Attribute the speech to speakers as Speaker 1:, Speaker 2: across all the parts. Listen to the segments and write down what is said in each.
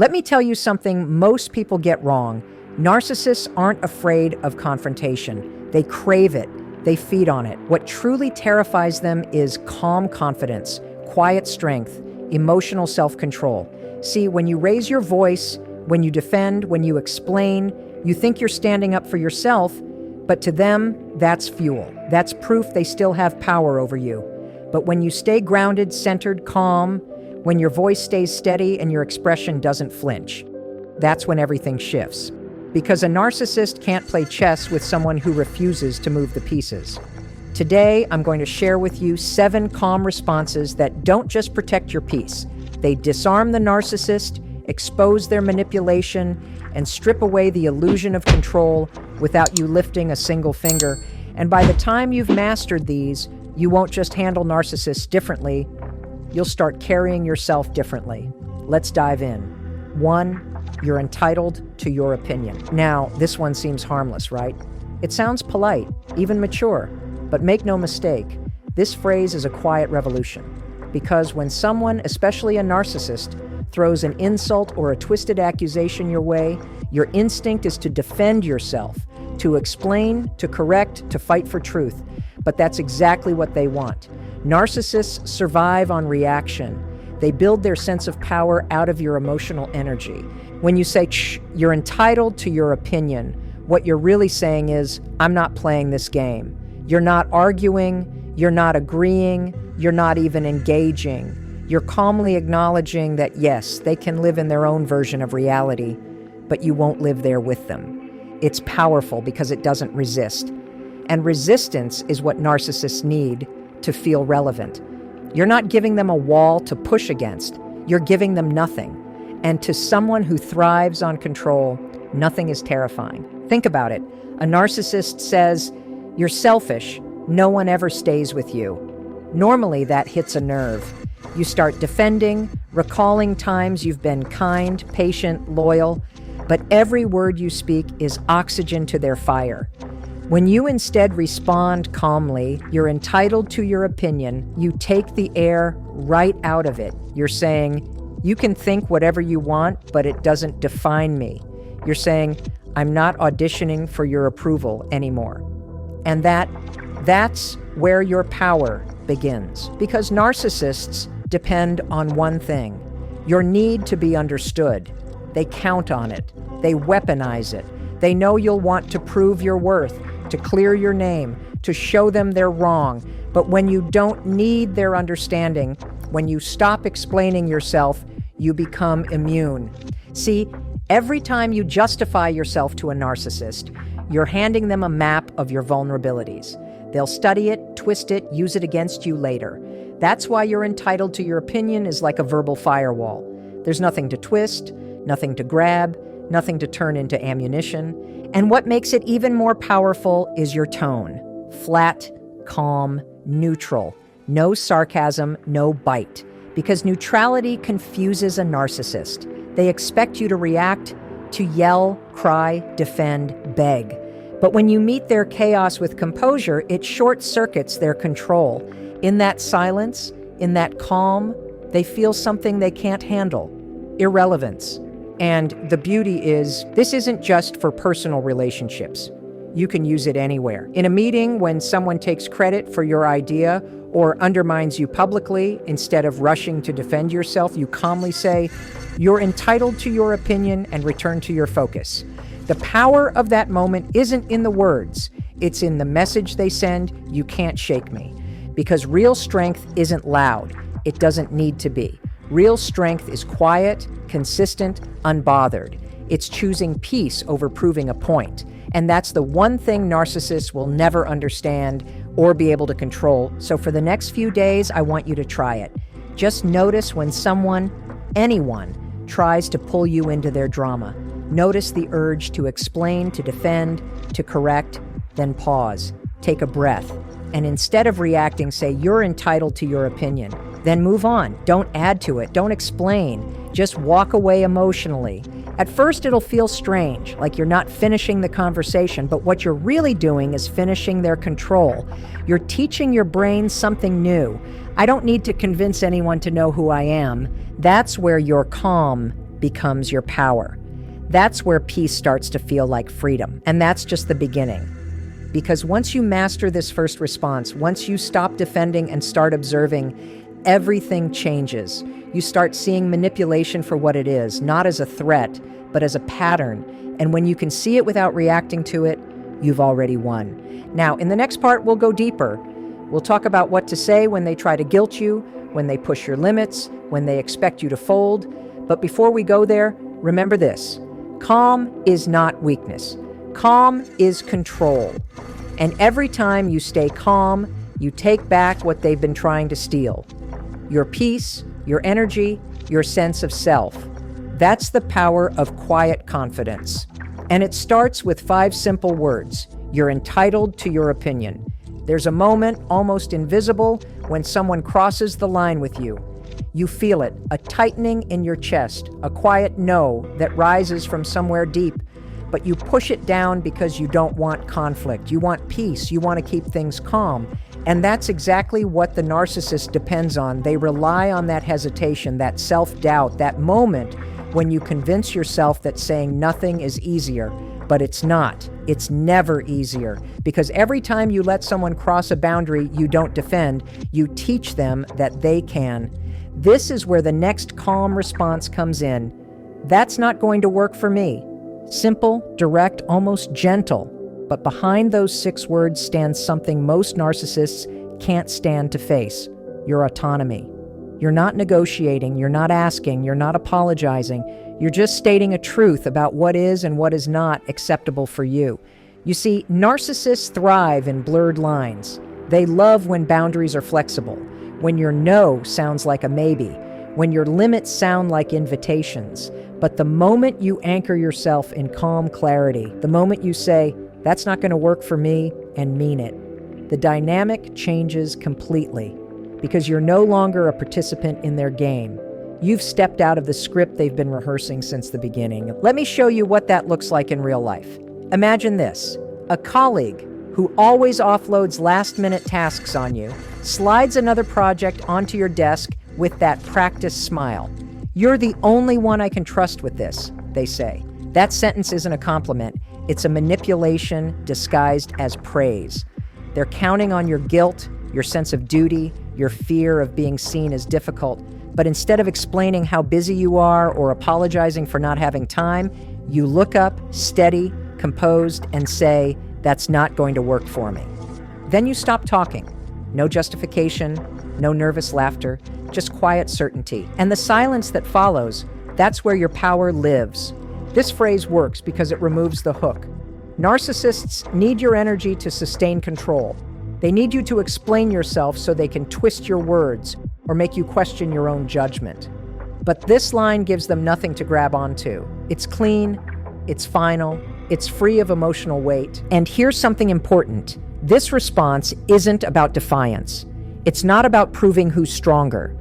Speaker 1: Let me tell you something most people get wrong. Narcissists aren't afraid of confrontation. They crave it. They feed on it. What truly terrifies them is calm confidence, quiet strength, emotional self-control. See, when you raise your voice, when you defend, when you explain, you think you're standing up for yourself, but to them, that's fuel. That's proof they still have power over you. But when you stay grounded, centered, calm, when your voice stays steady and your expression doesn't flinch, that's when everything shifts. Because a narcissist can't play chess with someone who refuses to move the pieces. Today, I'm going to share with you 7 calm responses that don't just protect your peace. They disarm the narcissist, expose their manipulation, and strip away the illusion of control without you lifting a single finger. And by the time you've mastered these, you won't just handle narcissists differently, you'll start carrying yourself differently. Let's dive in. 1. You're entitled to your opinion. Now, this one seems harmless, right? It sounds polite, even mature, but make no mistake, this phrase is a quiet revolution. Because when someone, especially a narcissist, throws an insult or a twisted accusation your way, your instinct is to defend yourself, to explain, to correct, to fight for truth. But that's exactly what they want. Narcissists survive on reaction. They build their sense of power out of your emotional energy. When you say, "Shh, you're entitled to your opinion," what you're really saying is, "I'm not playing this game." You're not arguing, you're not agreeing, you're not even engaging. You're calmly acknowledging that, yes, they can live in their own version of reality, but you won't live there with them. It's powerful because it doesn't resist. And resistance is what narcissists need to feel relevant. You're not giving them a wall to push against. You're giving them nothing. And to someone who thrives on control, nothing is terrifying. Think about it. A narcissist says, "You're selfish. No one ever stays with you." Normally, that hits a nerve. You start defending, recalling times you've been kind, patient, loyal, but every word you speak is oxygen to their fire. When you instead respond calmly, "You're entitled to your opinion," you take the air right out of it. You're saying, "You can think whatever you want, but it doesn't define me." You're saying, "I'm not auditioning for your approval anymore." And that's where your power begins. Because narcissists depend on one thing: your need to be understood. They count on it. They weaponize it. They know you'll want to prove your worth, to clear your name, to show them they're wrong. But when you don't need their understanding, when you stop explaining yourself, you become immune. See, every time you justify yourself to a narcissist, you're handing them a map of your vulnerabilities. They'll study it, twist it, use it against you later. That's why you're entitled to your opinion is like a verbal firewall. There's nothing to twist, nothing to grab, nothing to turn into ammunition. And what makes it even more powerful is your tone. Flat, calm, neutral. No sarcasm, no bite. Because neutrality confuses a narcissist. They expect you to react, to yell, cry, defend, beg. But when you meet their chaos with composure, it short-circuits their control. In that silence, in that calm, they feel something they can't handle. Irrelevance. And the beauty is, this isn't just for personal relationships. You can use it anywhere. In a meeting, when someone takes credit for your idea or undermines you publicly, instead of rushing to defend yourself, you calmly say, "You're entitled to your opinion," and return to your focus. The power of that moment isn't in the words. It's in the message they send, "You can't shake me." Because real strength isn't loud. It doesn't need to be. Real strength is quiet, consistent, unbothered. It's choosing peace over proving a point. And that's the one thing narcissists will never understand or be able to control. So for the next few days, I want you to try it. Just notice when someone, anyone, tries to pull you into their drama. Notice the urge to explain, to defend, to correct, then pause. Take a breath. And instead of reacting, say, "You're entitled to your opinion." Then move on. Don't add to it. Don't explain. Just walk away emotionally. At first, it'll feel strange, like you're not finishing the conversation, but what you're really doing is finishing their control. You're teaching your brain something new. I don't need to convince anyone to know who I am. That's where your calm becomes your power. That's where peace starts to feel like freedom. And that's just the beginning. Because once you master this first response, once you stop defending and start observing, everything changes. You start seeing manipulation for what it is, not as a threat, but as a pattern. And when you can see it without reacting to it, you've already won. Now, in the next part, we'll go deeper. We'll talk about what to say when they try to guilt you, when they push your limits, when they expect you to fold. But before we go there, remember this. Calm is not weakness. Calm is control. And every time you stay calm, you take back what they've been trying to steal. Your peace, your energy, your sense of self. That's the power of quiet confidence. And it starts with 5 simple words. You're entitled to your opinion. There's a moment, almost invisible, when someone crosses the line with you. You feel it, a tightening in your chest, a quiet no that rises from somewhere deep, but you push it down because you don't want conflict. You want peace. You want to keep things calm. And that's exactly what the narcissist depends on. They rely on that hesitation, that self-doubt, that moment when you convince yourself that saying nothing is easier. But it's not. It's never easier. Because every time you let someone cross a boundary you don't defend, you teach them that they can. This is where the next calm response comes in. That's not going to work for me. Simple, direct, almost gentle. But behind those 6 words stands something most narcissists can't stand to face: your autonomy. You're not negotiating, you're not asking, you're not apologizing. You're just stating a truth about what is and what is not acceptable for you. You see, narcissists thrive in blurred lines. They love when boundaries are flexible, when your no sounds like a maybe, when your limits sound like invitations. But the moment you anchor yourself in calm clarity, the moment you say, "That's not going to work for me," and mean it, the dynamic changes completely, because you're no longer a participant in their game. You've stepped out of the script they've been rehearsing since the beginning. Let me show you what that looks like in real life. Imagine this: a colleague who always offloads last-minute tasks on you slides another project onto your desk with that practiced smile. "You're the only one I can trust with this," they say. That sentence isn't a compliment. It's a manipulation disguised as praise. They're counting on your guilt, your sense of duty, your fear of being seen as difficult. But instead of explaining how busy you are or apologizing for not having time, you look up, steady, composed, and say, "That's not going to work for me." Then you stop talking. No justification, no nervous laughter, just quiet certainty. And the silence that follows, that's where your power lives. This phrase works because it removes the hook. Narcissists need your energy to sustain control. They need you to explain yourself so they can twist your words or make you question your own judgment. But this line gives them nothing to grab onto. It's clean, it's final, it's free of emotional weight. And here's something important. This response isn't about defiance. It's not about proving who's stronger.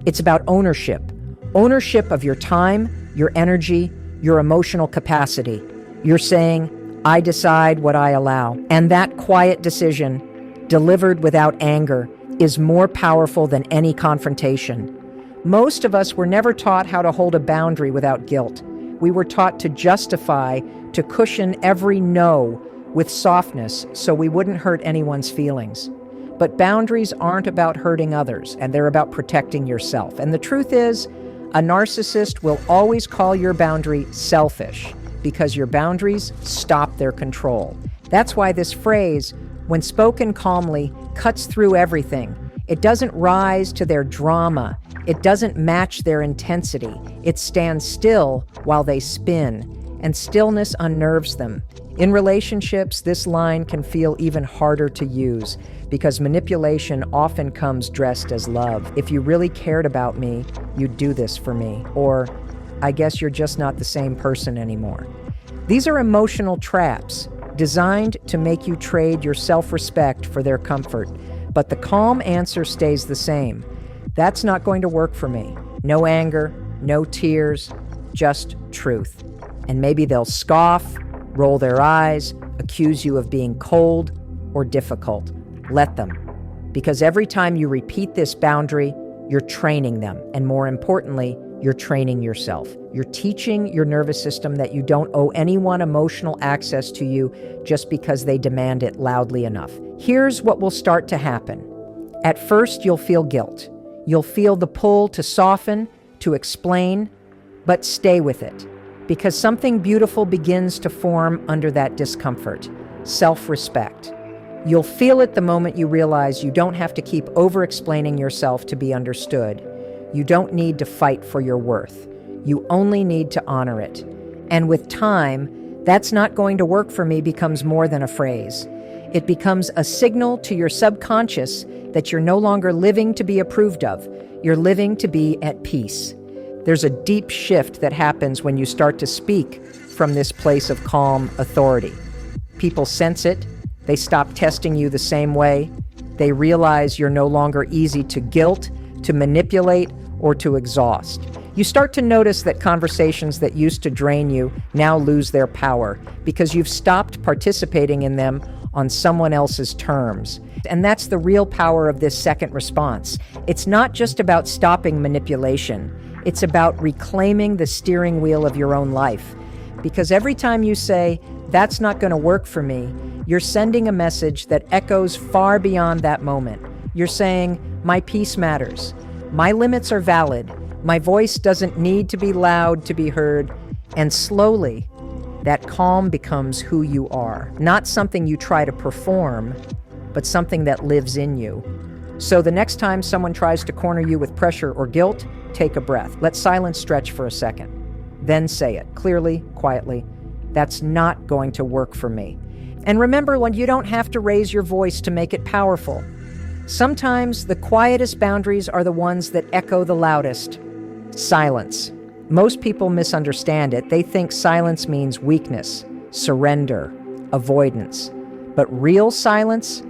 Speaker 1: It's about ownership. Ownership of your time, your energy, your emotional capacity. You're saying, "I decide what I allow." And that quiet decision, delivered without anger, is more powerful than any confrontation. Most of us were never taught how to hold a boundary without guilt. We were taught to justify, to cushion every no with softness so we wouldn't hurt anyone's feelings. But boundaries aren't about hurting others, and they're about protecting yourself. And the truth is, a narcissist will always call your boundary selfish, because your boundaries stop their control. That's why this phrase, when spoken calmly, cuts through everything. It doesn't rise to their drama. It doesn't match their intensity. It stands still while they spin, and stillness unnerves them. In relationships, this line can feel even harder to use because manipulation often comes dressed as love. "If you really cared about me, you'd do this for me." Or, "I guess you're just not the same person anymore." These are emotional traps designed to make you trade your self-respect for their comfort. But the calm answer stays the same. "That's not going to work for me." No anger, no tears, just truth. And maybe they'll scoff, roll their eyes, accuse you of being cold or difficult. Let them. Because every time you repeat this boundary, you're training them. And more importantly, you're training yourself. You're teaching your nervous system that you don't owe anyone emotional access to you just because they demand it loudly enough. Here's what will start to happen. At first, you'll feel guilt. You'll feel the pull to soften, to explain, but stay with it. Because something beautiful begins to form under that discomfort. Self-respect. You'll feel it the moment you realize you don't have to keep over-explaining yourself to be understood. You don't need to fight for your worth. You only need to honor it. And with time, "That's not going to work for me" becomes more than a phrase. It becomes a signal to your subconscious that you're no longer living to be approved of. You're living to be at peace. There's a deep shift that happens when you start to speak from this place of calm authority. People sense it. They stop testing you the same way. They realize you're no longer easy to guilt, to manipulate, or to exhaust. You start to notice that conversations that used to drain you now lose their power because you've stopped participating in them on someone else's terms. And that's the real power of this second response. It's not just about stopping manipulation. It's about reclaiming the steering wheel of your own life. Because every time you say, "That's not going to work for me," you're sending a message that echoes far beyond that moment. You're saying, "My peace matters. My limits are valid. My voice doesn't need to be loud to be heard." And slowly, that calm becomes who you are. Not something you try to perform, but something that lives in you. So the next time someone tries to corner you with pressure or guilt, take a breath. Let silence stretch for a second. Then say it clearly, quietly. "That's not going to work for me." And remember, when you don't have to raise your voice to make it powerful. Sometimes the quietest boundaries are the ones that echo the loudest. Silence. Most people misunderstand it. They think silence means weakness, surrender, avoidance. But real silence,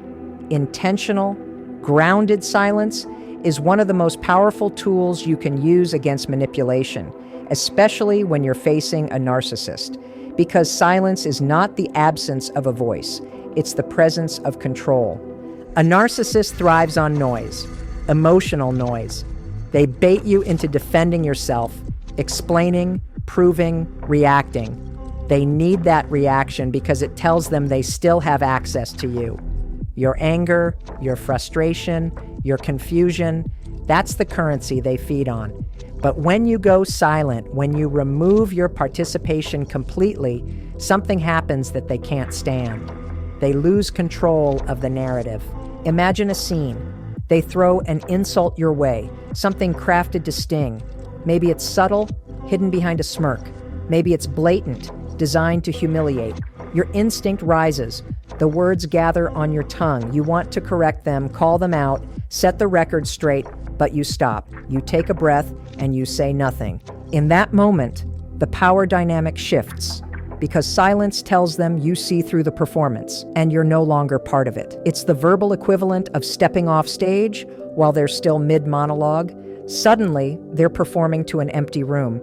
Speaker 1: intentional, grounded silence, is one of the most powerful tools you can use against manipulation, especially when you're facing a narcissist. Because silence is not the absence of a voice, it's the presence of control. A narcissist thrives on noise, emotional noise. They bait you into defending yourself, explaining, proving, reacting. They need that reaction because it tells them they still have access to you. Your anger, your frustration, your confusion, that's the currency they feed on. But when you go silent, when you remove your participation completely, something happens that they can't stand. They lose control of the narrative. Imagine a scene. They throw an insult your way, something crafted to sting. Maybe it's subtle, hidden behind a smirk. Maybe it's blatant, designed to humiliate. Your instinct rises. The words gather on your tongue. You want to correct them, call them out, set the record straight, but you stop. You take a breath and you say nothing. In that moment, the power dynamic shifts because silence tells them you see through the performance and you're no longer part of it. It's the verbal equivalent of stepping off stage while they're still mid-monologue. Suddenly, they're performing to an empty room.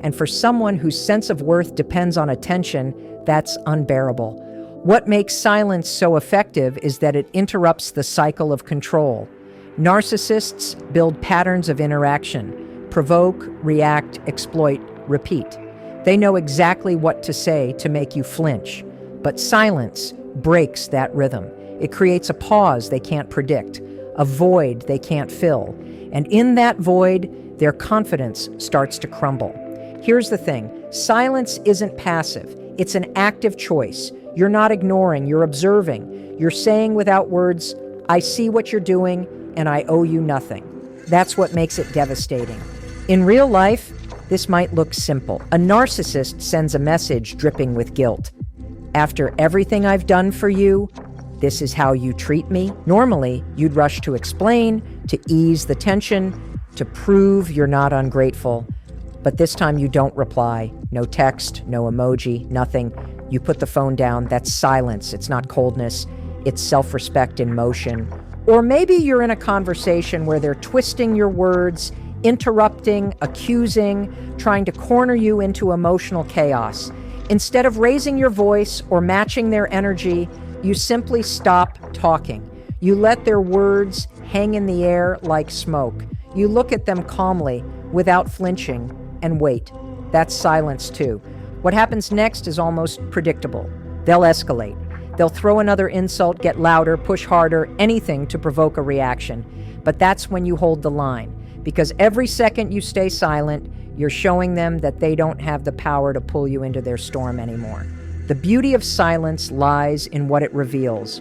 Speaker 1: And for someone whose sense of worth depends on attention, that's unbearable. What makes silence so effective is that it interrupts the cycle of control. Narcissists build patterns of interaction, provoke, react, exploit, repeat. They know exactly what to say to make you flinch, but silence breaks that rhythm. It creates a pause they can't predict, a void they can't fill, and in that void, their confidence starts to crumble. Here's the thing, silence isn't passive, it's an active choice. You're not ignoring, you're observing. You're saying without words, "I see what you're doing, and I owe you nothing." That's what makes it devastating. In real life, this might look simple. A narcissist sends a message dripping with guilt. "After everything I've done for you, this is how you treat me." Normally, you'd rush to explain, to ease the tension, to prove you're not ungrateful. But this time you don't reply. No text, no emoji, nothing. You put the phone down. That's silence. It's not coldness. It's self-respect in motion. Or maybe you're in a conversation where they're twisting your words, interrupting, accusing, trying to corner you into emotional chaos. Instead of raising your voice or matching their energy, you simply stop talking. You let their words hang in the air like smoke. You look at them calmly, without flinching, and wait. That's silence too. What happens next is almost predictable. They'll escalate. They'll throw another insult, get louder, push harder, anything to provoke a reaction. But that's when you hold the line. Because every second you stay silent, you're showing them that they don't have the power to pull you into their storm anymore. The beauty of silence lies in what it reveals.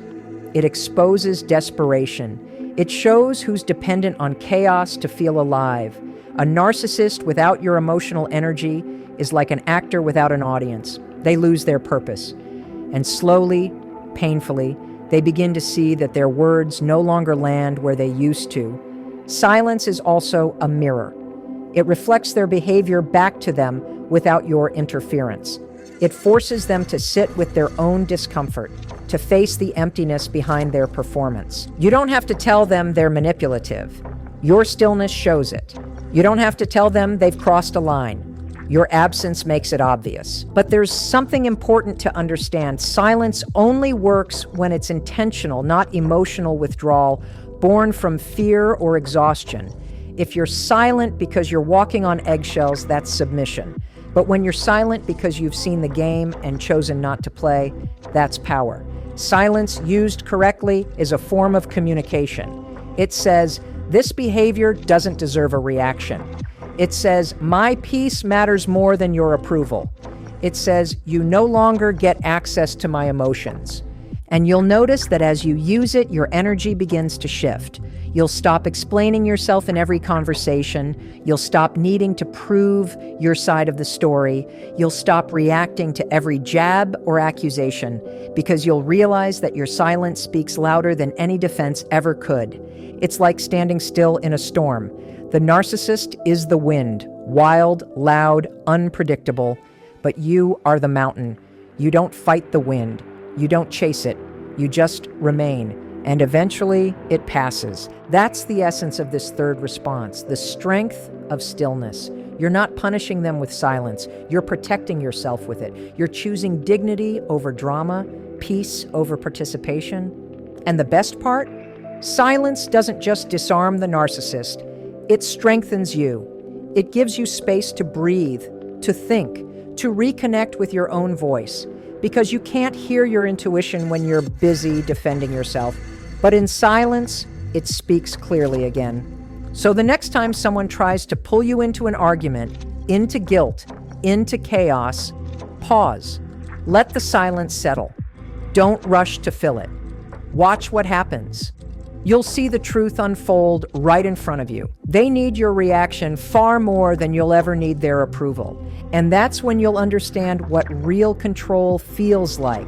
Speaker 1: It exposes desperation. It shows who's dependent on chaos to feel alive. A narcissist without your emotional energy is like an actor without an audience. They lose their purpose. And slowly, painfully, they begin to see that their words no longer land where they used to. Silence is also a mirror. It reflects their behavior back to them without your interference. It forces them to sit with their own discomfort, to face the emptiness behind their performance. You don't have to tell them they're manipulative. Your stillness shows it. You don't have to tell them they've crossed a line. Your absence makes it obvious. But there's something important to understand. Silence only works when it's intentional, not emotional withdrawal, born from fear or exhaustion. If you're silent because you're walking on eggshells, that's submission. But when you're silent because you've seen the game and chosen not to play, that's power. Silence used correctly is a form of communication. It says, this behavior doesn't deserve a reaction. It says, my peace matters more than your approval. It says, you no longer get access to my emotions. And you'll notice that as you use it, your energy begins to shift. You'll stop explaining yourself in every conversation. You'll stop needing to prove your side of the story. You'll stop reacting to every jab or accusation because you'll realize that your silence speaks louder than any defense ever could. It's like standing still in a storm. The narcissist is the wind, wild, loud, unpredictable, but you are the mountain. You don't fight the wind. You don't chase it. You just remain. And eventually it passes. That's the essence of this third response, the strength of stillness. You're not punishing them with silence. You're protecting yourself with it. You're choosing dignity over drama, peace over participation. And the best part? Silence doesn't just disarm the narcissist. It strengthens you. It gives you space to breathe, to think, to reconnect with your own voice. Because you can't hear your intuition when you're busy defending yourself. But in silence, it speaks clearly again. So the next time someone tries to pull you into an argument, into guilt, into chaos, pause. Let the silence settle. Don't rush to fill it. Watch what happens. You'll see the truth unfold right in front of you. They need your reaction far more than you'll ever need their approval. And that's when you'll understand what real control feels like.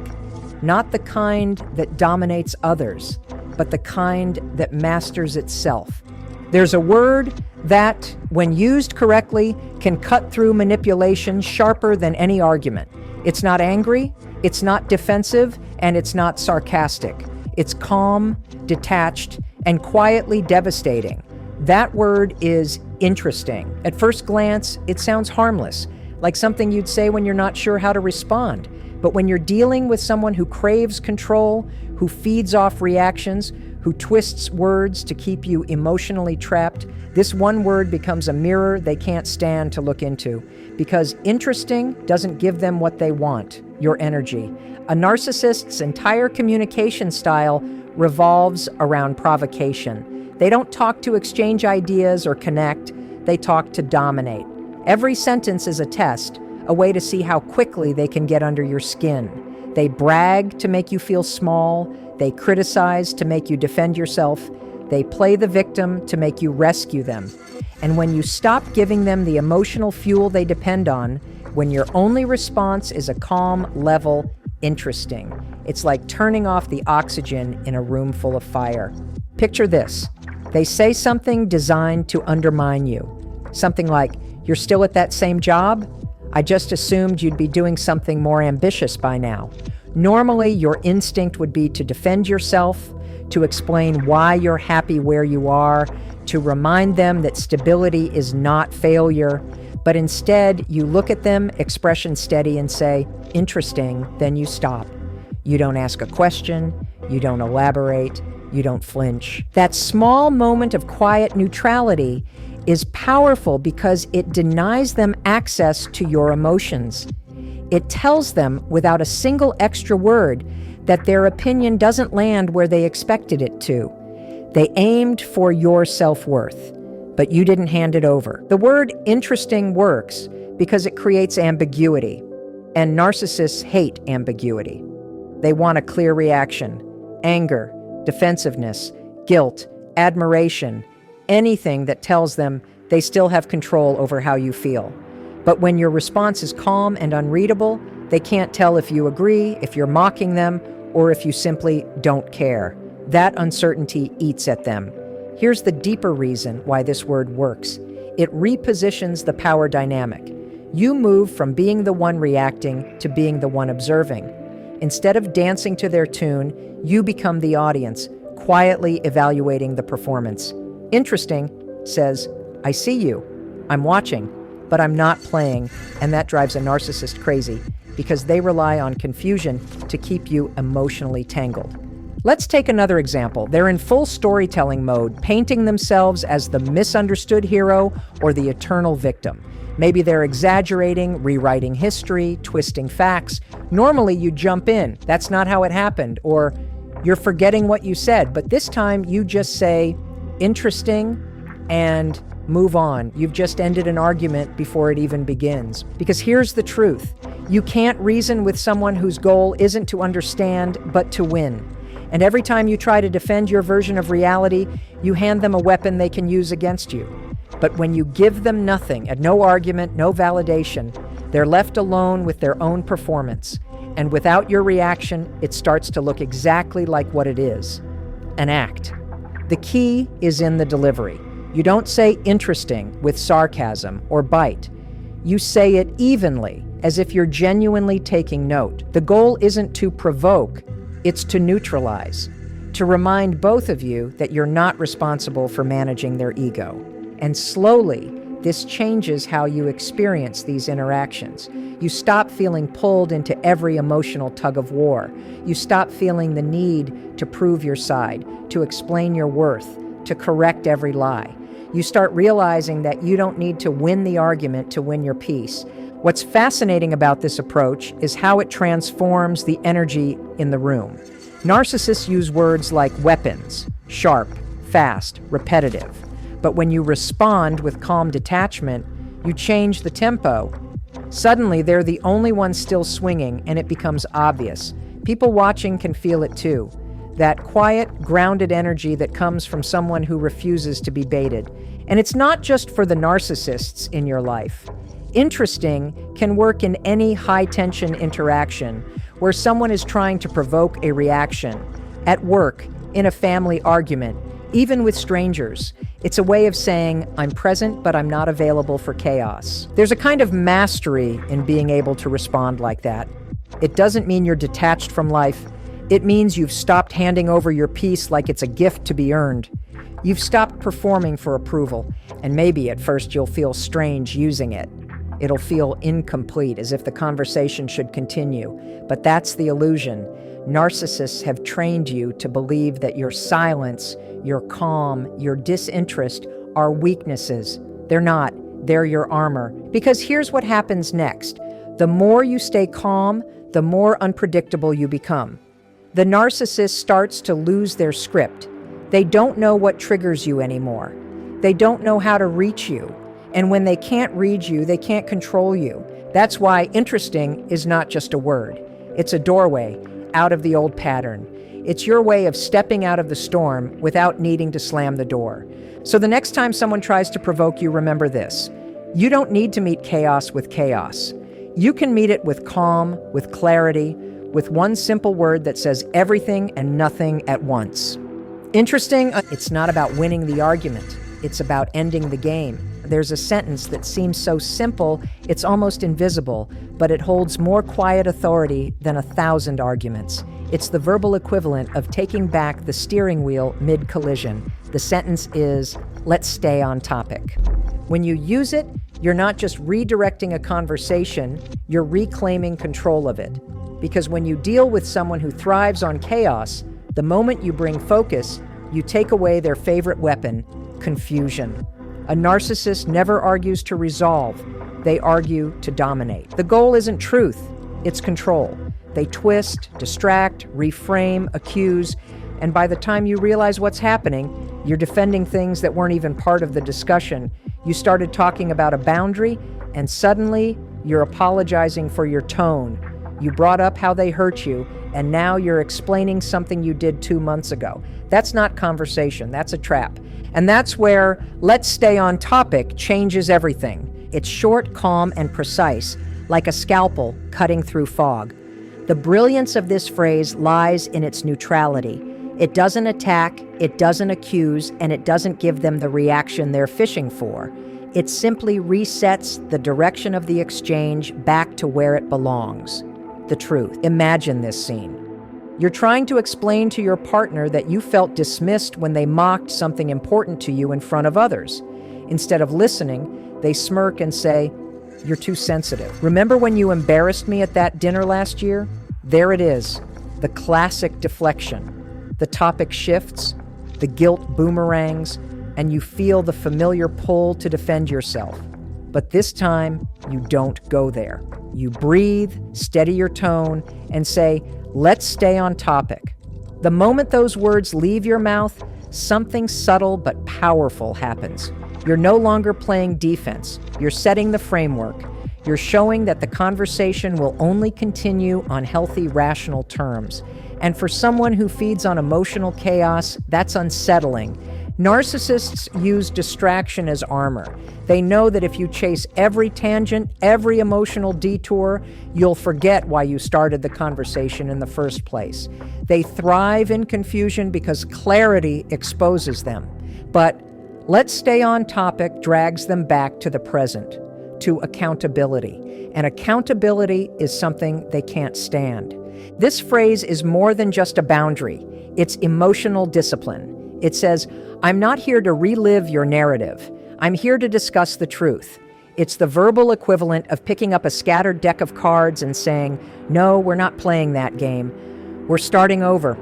Speaker 1: Not the kind that dominates others, but the kind that masters itself. There's a word that, when used correctly, can cut through manipulation sharper than any argument. It's not angry, it's not defensive, and it's not sarcastic. It's calm, detached, and quietly devastating. That word is interesting. At first glance, it sounds harmless, like something you'd say when you're not sure how to respond. But when you're dealing with someone who craves control, who feeds off reactions, who twists words to keep you emotionally trapped, this one word becomes a mirror they can't stand to look into. Because interesting doesn't give them what they want, your energy. A narcissist's entire communication style revolves around provocation. They don't talk to exchange ideas or connect, they talk to dominate. Every sentence is a test, a way to see how quickly they can get under your skin. They brag to make you feel small, they criticize to make you defend yourself, they play the victim to make you rescue them. And when you stop giving them the emotional fuel they depend on, when your only response is a calm, level, interesting, it's like turning off the oxygen in a room full of fire. Picture this. They say something designed to undermine you. Something like, you're still at that same job? I just assumed you'd be doing something more ambitious by now. Normally, your instinct would be to defend yourself, to explain why you're happy where you are, to remind them that stability is not failure. But instead, you look at them, expression steady, and say, interesting, then you stop. You don't ask a question, you don't elaborate, you don't flinch. That small moment of quiet neutrality is powerful because it denies them access to your emotions. It tells them without a single extra word that their opinion doesn't land where they expected it to. They aimed for your self-worth, but you didn't hand it over. The word interesting works because it creates ambiguity, and narcissists hate ambiguity. They want a clear reaction: anger, defensiveness, guilt, admiration, anything that tells them they still have control over how you feel. But when your response is calm and unreadable, they can't tell if you agree, if you're mocking them, or if you simply don't care. That uncertainty eats at them. Here's the deeper reason why this word works. It repositions the power dynamic. You move from being the one reacting to being the one observing. Instead of dancing to their tune, you become the audience, quietly evaluating the performance. Interesting says, I see you, I'm watching, but I'm not playing, and that drives a narcissist crazy because they rely on confusion to keep you emotionally tangled. Let's take another example. They're in full storytelling mode, painting themselves as the misunderstood hero or the eternal victim. Maybe they're exaggerating, rewriting history, twisting facts. Normally you jump in, that's not how it happened, or you're forgetting what you said, but this time you just say, interesting, and move on. You've just ended an argument before it even begins. Because here's the truth. You can't reason with someone whose goal isn't to understand, but to win. And every time you try to defend your version of reality, you hand them a weapon they can use against you. But when you give them nothing, and no argument, no validation, they're left alone with their own performance. And without your reaction, it starts to look exactly like what it is: an act. The key is in the delivery. You don't say interesting with sarcasm or bite. You say it evenly, as if you're genuinely taking note. The goal isn't to provoke, it's to neutralize, to remind both of you that you're not responsible for managing their ego. And slowly, this changes how you experience these interactions. You stop feeling pulled into every emotional tug of war. You stop feeling the need to prove your side, to explain your worth, to correct every lie. You start realizing that you don't need to win the argument to win your peace. What's fascinating about this approach is how it transforms the energy in the room. Narcissists use words like weapons, sharp, fast, repetitive. But when you respond with calm detachment, you change the tempo. Suddenly, they're the only ones still swinging, and it becomes obvious. People watching can feel it too. That quiet, grounded energy that comes from someone who refuses to be baited. And it's not just for the narcissists in your life. Interesting can work in any high-tension interaction where someone is trying to provoke a reaction. At work, in a family argument, even with strangers. It's a way of saying, I'm present, but I'm not available for chaos. There's a kind of mastery in being able to respond like that. It doesn't mean you're detached from life. It means you've stopped handing over your peace like it's a gift to be earned. You've stopped performing for approval, and maybe at first you'll feel strange using it. It'll feel incomplete, as if the conversation should continue. But that's the illusion. Narcissists have trained you to believe that your silence, your calm, your disinterest are weaknesses. They're not. They're your armor. Because here's what happens next. The more you stay calm, the more unpredictable you become. The narcissist starts to lose their script. They don't know what triggers you anymore. They don't know how to reach you. And when they can't read you, they can't control you. That's why interesting is not just a word. It's a doorway out of the old pattern. It's your way of stepping out of the storm without needing to slam the door. So the next time someone tries to provoke you, remember this. You don't need to meet chaos with chaos. You can meet it with calm, with clarity, with one simple word that says everything and nothing at once. Interesting, it's not about winning the argument. It's about ending the game. There's a sentence that seems so simple, it's almost invisible, but it holds more quiet authority than 1,000 arguments. It's the verbal equivalent of taking back the steering wheel mid-collision. The sentence is, let's stay on topic. When you use it, you're not just redirecting a conversation, you're reclaiming control of it. Because when you deal with someone who thrives on chaos, the moment you bring focus, you take away their favorite weapon, confusion. A narcissist never argues to resolve. They argue to dominate. The goal isn't truth, it's control. They twist, distract, reframe, accuse, and by the time you realize what's happening, you're defending things that weren't even part of the discussion. You started talking about a boundary, and suddenly you're apologizing for your tone. You brought up how they hurt you, and now you're explaining something you did 2 months ago. That's not conversation, that's a trap. And that's where "let's stay on topic" changes everything. It's short, calm, and precise, like a scalpel cutting through fog. The brilliance of this phrase lies in its neutrality. It doesn't attack, it doesn't accuse, and it doesn't give them the reaction they're fishing for. It simply resets the direction of the exchange back to where it belongs. The truth. Imagine this scene. You're trying to explain to your partner that you felt dismissed when they mocked something important to you in front of others. Instead of listening, they smirk and say, "You're too sensitive. Remember when you embarrassed me at that dinner last year?" There it is, the classic deflection. The topic shifts, the guilt boomerangs, and you feel the familiar pull to defend yourself. But this time, you don't go there. You breathe, steady your tone, and say, "Let's stay on topic." The moment those words leave your mouth, something subtle but powerful happens. You're no longer playing defense. You're setting the framework. You're showing that the conversation will only continue on healthy, rational terms. And for someone who feeds on emotional chaos, that's unsettling. Narcissists use distraction as armor. They know that if you chase every tangent, every emotional detour, you'll forget why you started the conversation in the first place. They thrive in confusion because clarity exposes them. But "let's stay on topic" drags them back to the present, to accountability. And accountability is something they can't stand. This phrase is more than just a boundary. It's emotional discipline. It says, "I'm not here to relive your narrative. I'm here to discuss the truth." It's the verbal equivalent of picking up a scattered deck of cards and saying, "No, we're not playing that game. We're starting over.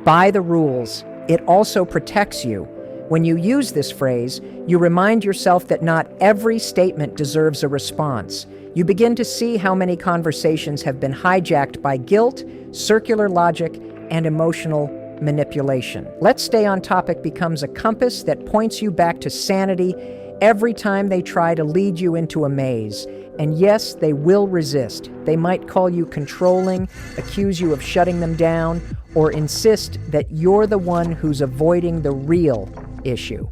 Speaker 1: By the rules." It also protects you. When you use this phrase, you remind yourself that not every statement deserves a response. You begin to see how many conversations have been hijacked by guilt, circular logic, and emotional manipulation. "Let's stay on topic" becomes a compass that points you back to sanity every time they try to lead you into a maze. And yes, they will resist. They might call you controlling, accuse you of shutting them down, or insist that you're the one who's avoiding the real issue.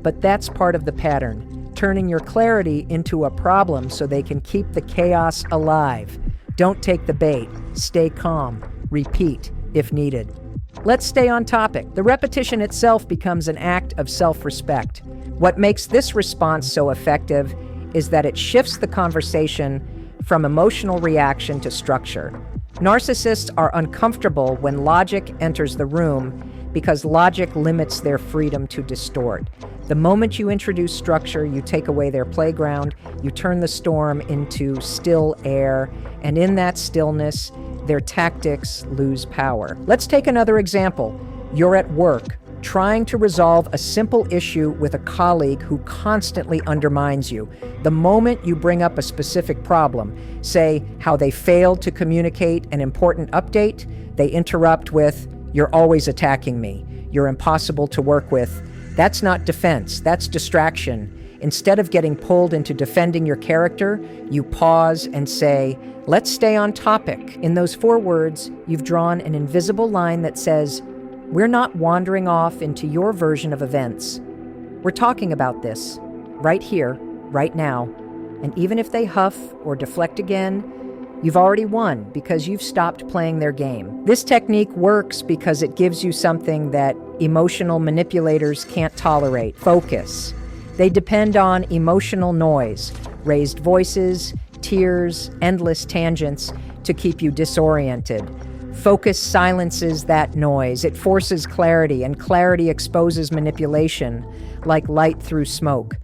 Speaker 1: But that's part of the pattern, turning your clarity into a problem so they can keep the chaos alive. Don't take the bait. Stay calm. Repeat if needed. Let's stay on topic. The repetition itself becomes an act of self-respect. What makes this response so effective is that it shifts the conversation from emotional reaction to structure. Narcissists are uncomfortable when logic enters the room because logic limits their freedom to distort. The moment you introduce structure, you take away their playground, you turn the storm into still air, and in that stillness, their tactics lose power. Let's take another example. You're at work, trying to resolve a simple issue with a colleague who constantly undermines you. The moment you bring up a specific problem, say how they failed to communicate an important update, they interrupt with, "You're always attacking me. You're impossible to work with." That's not defense, that's distraction. Instead of getting pulled into defending your character, you pause and say, "Let's stay on topic." In those 4 words, you've drawn an invisible line that says, "We're not wandering off into your version of events. We're talking about this, right here, right now." And even if they huff or deflect again, you've already won because you've stopped playing their game. This technique works because it gives you something that emotional manipulators can't tolerate: focus. They depend on emotional noise, raised voices, tears, endless tangents to keep you disoriented. Focus silences that noise. It forces clarity, and clarity exposes manipulation like light through smoke.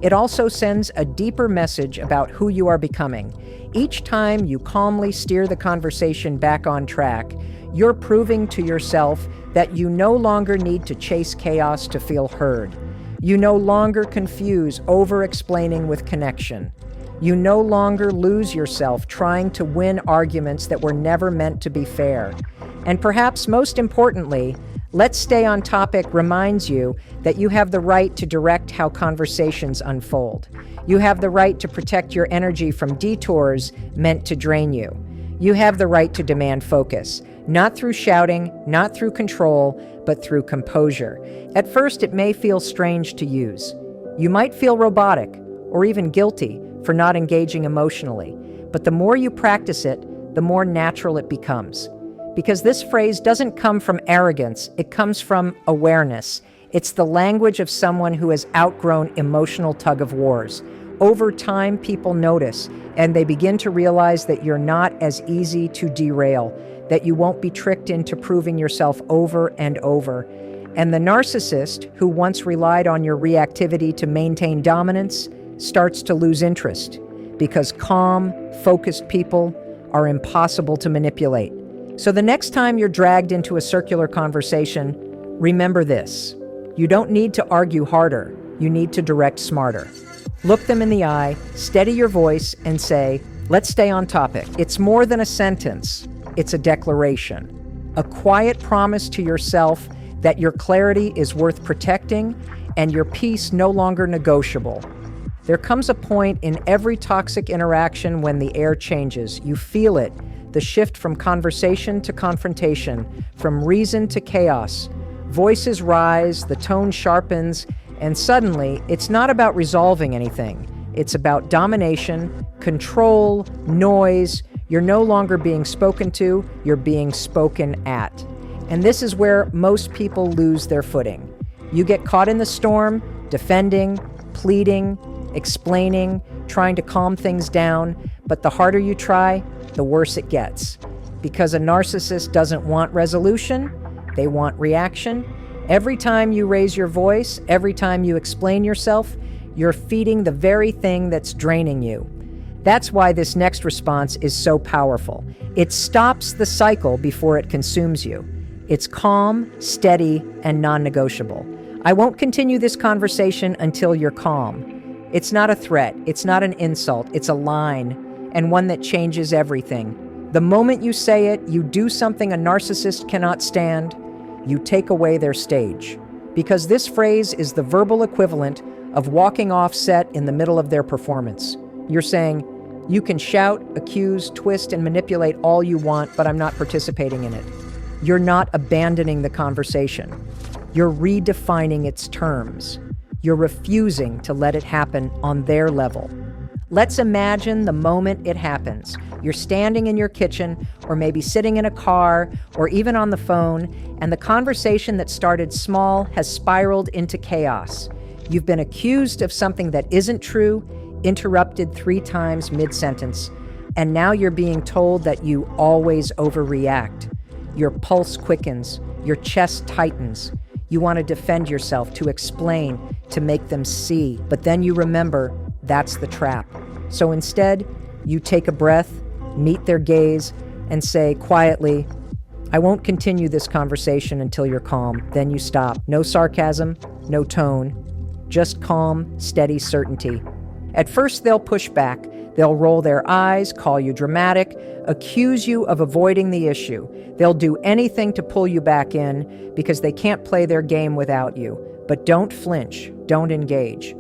Speaker 1: It also sends a deeper message about who you are becoming. Each time you calmly steer the conversation back on track, you're proving to yourself that you no longer need to chase chaos to feel heard. You no longer confuse over-explaining with connection. You no longer lose yourself trying to win arguments that were never meant to be fair. And perhaps most importantly, Let's Stay on Topic reminds you that you have the right to direct how conversations unfold. You have the right to protect your energy from detours meant to drain you. You have the right to demand focus, not through shouting, not through control, but through composure. At first, it may feel strange to use. You might feel robotic or even guilty for not engaging emotionally, but the more you practice it, the more natural it becomes. Because this phrase doesn't come from arrogance, it comes from awareness. It's the language of someone who has outgrown emotional tug-of-wars. Over time, people notice, and they begin to realize that you're not as easy to derail, that you won't be tricked into proving yourself over and over. And the narcissist, who once relied on your reactivity to maintain dominance, starts to lose interest, because calm, focused people are impossible to manipulate. So the next time you're dragged into a circular conversation, remember this. You don't need to argue harder, you need to direct smarter. Look them in the eye, steady your voice, and say, "Let's stay on topic." It's more than a sentence, it's a declaration. A quiet promise to yourself that your clarity is worth protecting and your peace no longer negotiable. There comes a point in every toxic interaction when the air changes. You feel it, the shift from conversation to confrontation, from reason to chaos. Voices rise, the tone sharpens, and suddenly it's not about resolving anything. It's about domination, control, noise. You're no longer being spoken to, you're being spoken at. And this is where most people lose their footing. You get caught in the storm, defending, pleading, explaining, trying to calm things down, but the harder you try, the worse it gets. Because a narcissist doesn't want resolution, they want reaction. Every time you raise your voice, every time you explain yourself, you're feeding the very thing that's draining you. That's why this next response is so powerful. It stops the cycle before it consumes you. It's calm, steady, and non-negotiable. I won't continue this conversation until you're calm. It's not a threat, it's not an insult, it's a line, and one that changes everything. The moment you say it, you do something a narcissist cannot stand. You take away their stage. Because this phrase is the verbal equivalent of walking off set in the middle of their performance. You're saying, you can shout, accuse, twist, and manipulate all you want, but I'm not participating in it. You're not abandoning the conversation. You're redefining its terms. You're refusing to let it happen on their level. Let's imagine the moment it happens. You're standing in your kitchen, or maybe sitting in a car, or even on the phone, and the conversation that started small has spiraled into chaos. You've been accused of something that isn't true, interrupted 3 times mid-sentence, and now you're being told that you always overreact. Your pulse quickens, your chest tightens. You want to defend yourself, to explain, to make them see, but then you remember that's the trap. So instead, you take a breath, meet their gaze, and say quietly, "I won't continue this conversation until you're calm." Then you stop. No sarcasm, no tone, just calm, steady certainty. At first, they'll push back. They'll roll their eyes, call you dramatic, accuse you of avoiding the issue. They'll do anything to pull you back in because they can't play their game without you. But don't flinch, don't engage.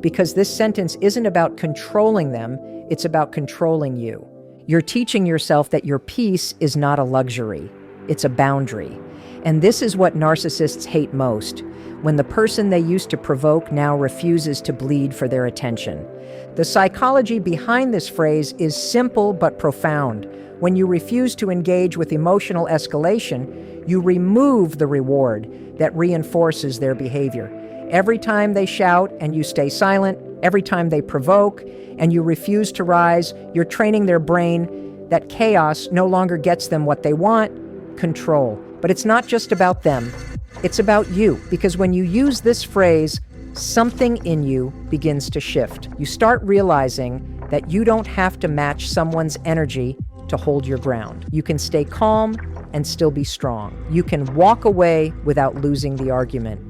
Speaker 1: Because this sentence isn't about controlling them, it's about controlling you. You're teaching yourself that your peace is not a luxury, it's a boundary. And this is what narcissists hate most, when the person they used to provoke now refuses to bleed for their attention. The psychology behind this phrase is simple but profound. When you refuse to engage with emotional escalation, you remove the reward that reinforces their behavior. Every time they shout and you stay silent, every time they provoke and you refuse to rise, you're training their brain that chaos no longer gets them what they want, control. But it's not just about them, it's about you. Because when you use this phrase, something in you begins to shift. You start realizing that you don't have to match someone's energy to hold your ground. You can stay calm and still be strong. You can walk away without losing the argument.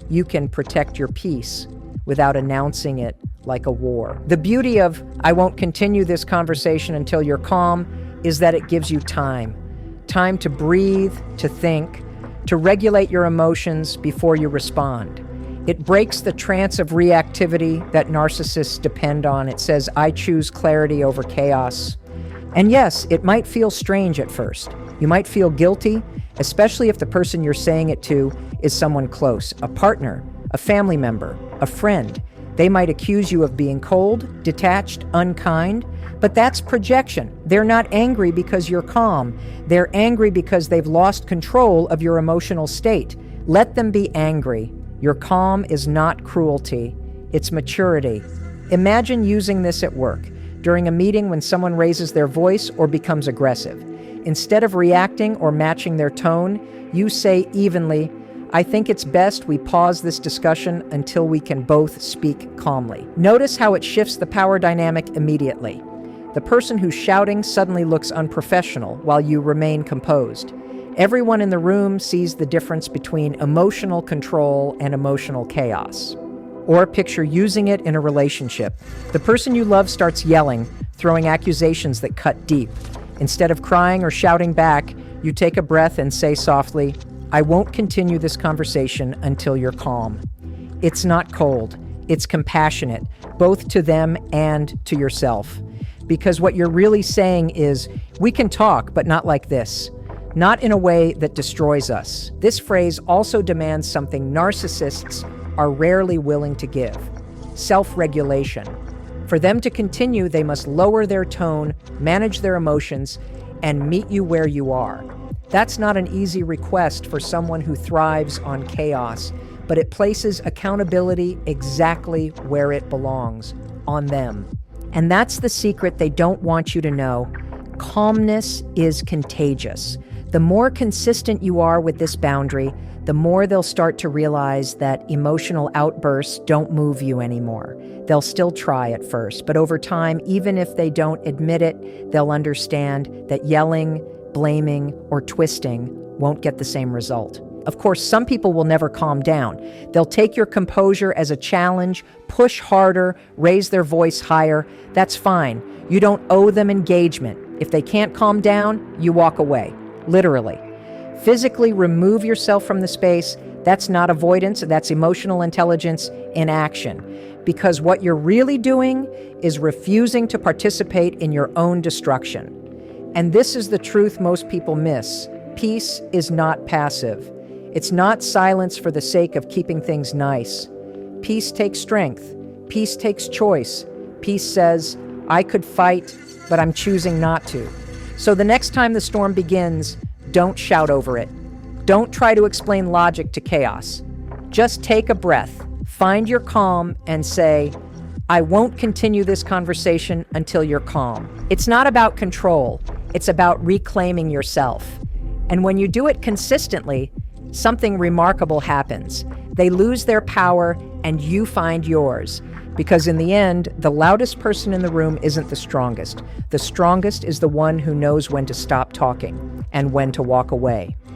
Speaker 1: you can protect your peace without announcing it like a war. The beauty of "I won't continue this conversation until you're calm" is that it gives you time. Time to breathe, to think, to regulate your emotions before you respond. It breaks the trance of reactivity that narcissists depend on. It says, "I choose clarity over chaos." And yes, it might feel strange at first. You might feel guilty, especially if the person you're saying it to is someone close, a partner, a family member, a friend. They might accuse you of being cold, detached, unkind, but that's projection. They're not angry because you're calm. They're angry because they've lost control of your emotional state. Let them be angry. Your calm is not cruelty, it's maturity. Imagine using this at work, during a meeting when someone raises their voice or becomes aggressive. Instead of reacting or matching their tone, you say evenly, "I think it's best we pause this discussion until we can both speak calmly." Notice how it shifts the power dynamic immediately. The person who's shouting suddenly looks unprofessional while you remain composed. Everyone in the room sees the difference between emotional control and emotional chaos. Or picture using it in a relationship. The person you love starts yelling, throwing accusations that cut deep. Instead of crying or shouting back, you take a breath and say softly, "I won't continue this conversation until you're calm." It's not cold, it's compassionate, both to them and to yourself. Because what you're really saying is, "We can talk, but not like this. Not in a way that destroys us." This phrase also demands something narcissists are rarely willing to give: self-regulation. For them to continue, they must lower their tone, manage their emotions, and meet you where you are. That's not an easy request for someone who thrives on chaos, but it places accountability exactly where it belongs, on them. And that's the secret they don't want you to know. Calmness is contagious. The more consistent you are with this boundary, the more they'll start to realize that emotional outbursts don't move you anymore. They'll still try at first, but over time, even if they don't admit it, they'll understand that yelling, blaming, or twisting won't get the same result. Of course, some people will never calm down. They'll take your composure as a challenge, push harder, raise their voice higher. That's fine. You don't owe them engagement. If they can't calm down, you walk away. Literally. Physically remove yourself from the space. That's not avoidance, that's emotional intelligence in action. Because what you're really doing is refusing to participate in your own destruction. And this is the truth most people miss. Peace is not passive. It's not silence for the sake of keeping things nice. Peace takes strength. Peace takes choice. Peace says, "I could fight, but I'm choosing not to." So the next time the storm begins, don't shout over it. Don't try to explain logic to chaos. Just take a breath, find your calm, and say, "I won't continue this conversation until you're calm." It's not about control. It's about reclaiming yourself. And when you do it consistently, something remarkable happens. They lose their power and you find yours. Because in the end, the loudest person in the room isn't the strongest. The strongest is the one who knows when to stop talking and when to walk away.